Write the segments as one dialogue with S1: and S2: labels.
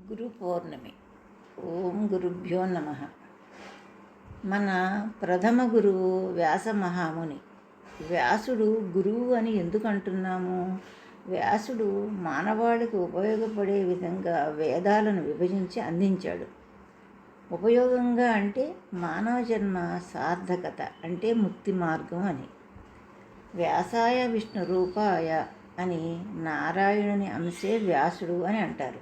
S1: గురు పౌర్ణమి. ఓం గురుభ్యో నమ. మన ప్రథమ గురువు వ్యాస మహాముని. వ్యాసుడు గురువు అని ఎందుకు అంటున్నాము? వ్యాసుడు మానవాళికి ఉపయోగపడే విధంగా వేదాలను విభజించి అందించాడు. ఉపయోగంగా అంటే మానవ జన్మ సార్థకత అంటే ముక్తి మార్గం అని. వ్యాసాయ విష్ణు రూపాయ అని నారాయణుని అంశే వ్యాసుడు అని అంటారు.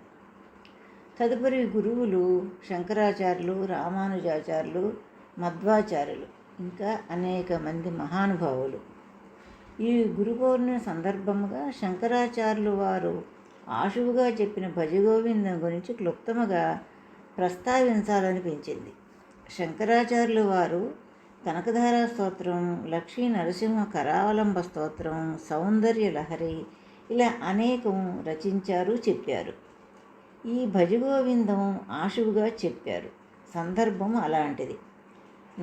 S1: తదుపరి గురువులు శంకరాచార్యులు, రామానుజాచార్యులు, మధ్వాచార్యులు, ఇంకా అనేక మంది మహానుభావులు. ఈ గురు పౌర్ణమి సందర్భముగా శంకరాచార్యులు వారు ఆశువుగా చెప్పిన భజగోవిందం గురించి క్లుప్తముగా ప్రస్తావించాలనిపించింది. శంకరాచార్యులు వారు కనకధార స్తోత్రం, లక్ష్మీ నరసింహ కరావలంబ స్తోత్రం, సౌందర్య లహరి ఇలా అనేకం రచించారు, చెప్పారు. ఈ భజగోవిందం ఆశువుగా చెప్పారు. సందర్భం అలాంటిది.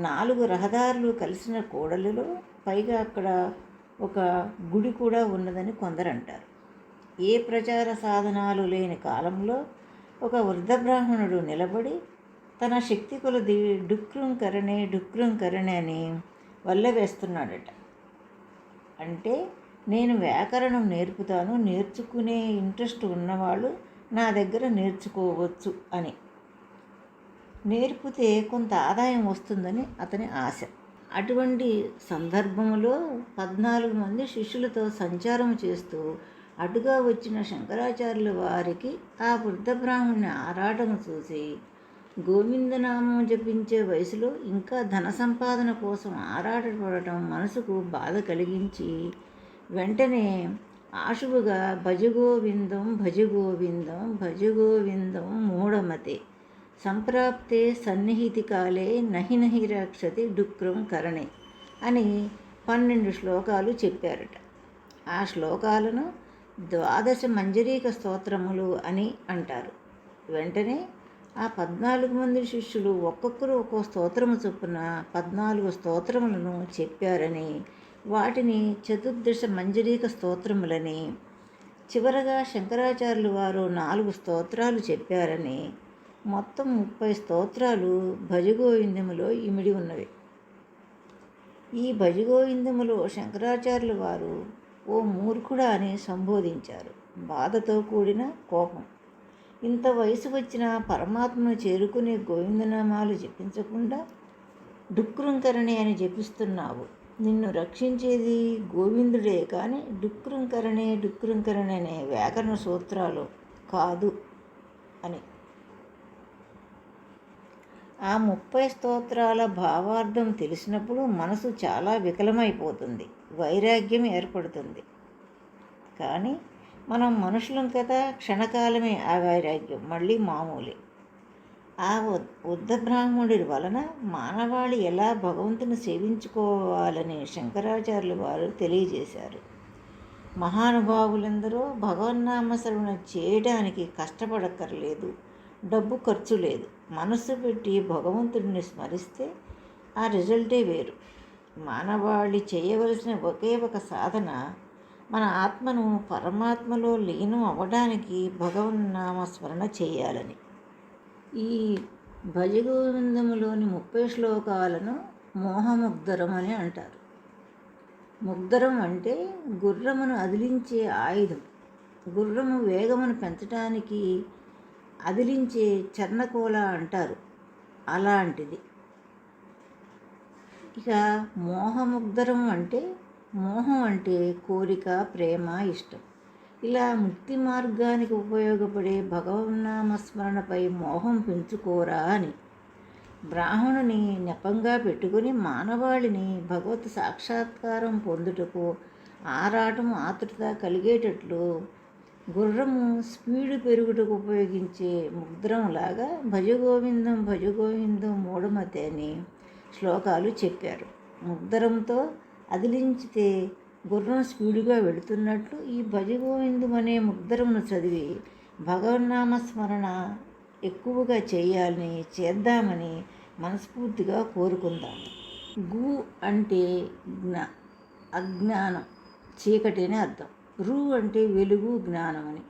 S1: 4 రహదారులు కలిసిన కూడలిలో పైగా అక్కడ ఒక గుడి కూడా ఉన్నదని కొందరంటారు. ఏ ప్రచార సాధనాలు లేని కాలంలో ఒక వృద్ధ బ్రాహ్మణుడు నిలబడి తన శక్తి కొలది డుక్రుంకరణే అని వల్ల వేస్తున్నాడట. అంటే నేను వ్యాకరణం నేర్పుతాను, నేర్చుకునే ఇంట్రెస్ట్ ఉన్నవాళ్ళు నా దగ్గర నేర్చుకోవచ్చు అని. నేర్పితే కొంత ఆదాయం వస్తుందని అతని ఆశ. అటువంటి సందర్భంలో 14 మంది శిష్యులతో సంచారం చేస్తూ అటుగా వచ్చిన శంకరాచార్యుల వారికి ఆ వృద్ధ బ్రాహ్మణుని ఆరాటం చూసి గోవిందనామం జపించే వయసులో ఇంకా ధన సంపాదన కోసం ఆరాటపడటం మనసుకు బాధ కలిగించి వెంటనే ఆశువుగా భజగోవిందం మూఢమతే సంప్రాప్తే సన్నిహితి కాలే నహి రక్షతి డుక్రం కరణే అని 12 శ్లోకాలు చెప్పారట. ఆ శ్లోకాలను 12 మంజరీక స్తోత్రములు అని అంటారు. వెంటనే ఆ 14 మంది శిష్యులు ఒక్కొక్కరు ఒక్కో స్తోత్రము చొప్పున 14 స్తోత్రములను చెప్పారని, వాటిని 14 మంజరీక స్తోత్రములని, చివరగా శంకరాచార్యులు వారు 4 స్తోత్రాలు చెప్పారని, మొత్తం 30 స్తోత్రాలు భజగోవిందములో ఇమిడి ఉన్నవి. ఈ భజగోవిందములో శంకరాచార్యులు వారు ఓ మూర్ఖుడా అని సంబోధించారు. బాధతో కూడిన కోపం. ఇంత వయసు వచ్చిన పరమాత్మను చేరుకునే గోవిందనామాలు జపించకుండా డుక్రుంకరణి అని జపిస్తున్నావు. నిన్ను రక్షించేది గోవిందుడే కానీ డుక్రుంకరణే అనే వ్యాకరణ సూత్రాలు కాదు అని. ఆ 30 స్తోత్రాల భావార్థం తెలిసినప్పుడు మనసు చాలా వికలమైపోతుంది, వైరాగ్యం ఏర్పడుతుంది. కానీ మనం మనుషులం కదా, క్షణకాలమే ఆ వైరాగ్యం మళ్ళీ మామూలే. ఆ వృద్ధ బ్రాహ్మణుడి వలన మానవాళి ఎలా భగవంతుని సేవించుకోవాలని శంకరాచార్యులు వారు తెలియజేశారు. మహానుభావులందరూ భగవన్నామస్మరణ చేయడానికి కష్టపడక్కర్లేదు, డబ్బు ఖర్చు లేదు. మనస్సు పెట్టి భగవంతుడిని స్మరిస్తే ఆ రిజల్టే వేరు. మానవాళి చేయవలసిన ఒకే ఒక సాధన మన ఆత్మను పరమాత్మలో లీనం అవ్వడానికి భగవన్నామస్మరణ చేయాలని. ఈ భజగోవిందములోని 30 శ్లోకాలను మోహముగ్ధరం అని అంటారు. ముగ్ధరం అంటే గుర్రమును అదిలించే ఆయుధం. గుర్రము వేగమును పెంచడానికి అదిలించే చర్ణకోల అంటారు, అలాంటిది. ఇక మోహముగ్ధరం అంటే మోహం అంటే కోరిక, ప్రేమ, ఇష్టం. ఇలా ముక్తి మార్గానికి ఉపయోగపడే భగవన్నామస్మరణపై మోహం పెంచుకోరా అని. బ్రాహ్మణుని నెపంగా పెట్టుకుని మానవాళిని భగవత్ సాక్షాత్కారం పొందుటకు ఆరాటం, ఆతృత కలిగేటట్లు గుర్రము స్పీడు పెరుగుటకు ఉపయోగించే ముద్రంలాగా భజగోవిందం మూఢమతే అని శ్లోకాలు చెప్పారు. ముగ్ధరంతో అదిలించితే గుర్రం స్పీడుగా వెళుతున్నట్లు ఈ భజగోవిందం అనే ముగ్ధరమును చదివి భగవన్నామస్మరణ ఎక్కువగా చేద్దామని మనస్ఫూర్తిగా కోరుకుందాం. గు అంటే అజ్ఞానం, చీకటి అని అర్థం. రు అంటే వెలుగు, జ్ఞానం అని.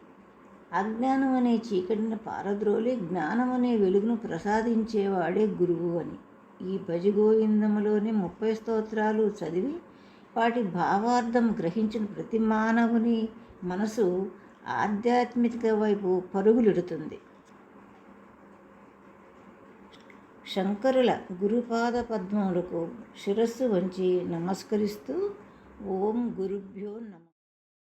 S1: అజ్ఞానం అనే చీకటిని పారద్రోలి జ్ఞానం అనే వెలుగును ప్రసాదించేవాడే గురువు అని. ఈ భజగోవిందములోని 30 స్తోత్రాలు చదివి వాటి భావార్థం గ్రహించిన ప్రతి మానవుని మనసు ఆధ్యాత్మిక వైపు పరుగులెడుతుంది. శంకరుల గురుపాద పద్మములకు శిరస్సు వంచి నమస్కరిస్తూ ఓం గురుభ్యో నమః.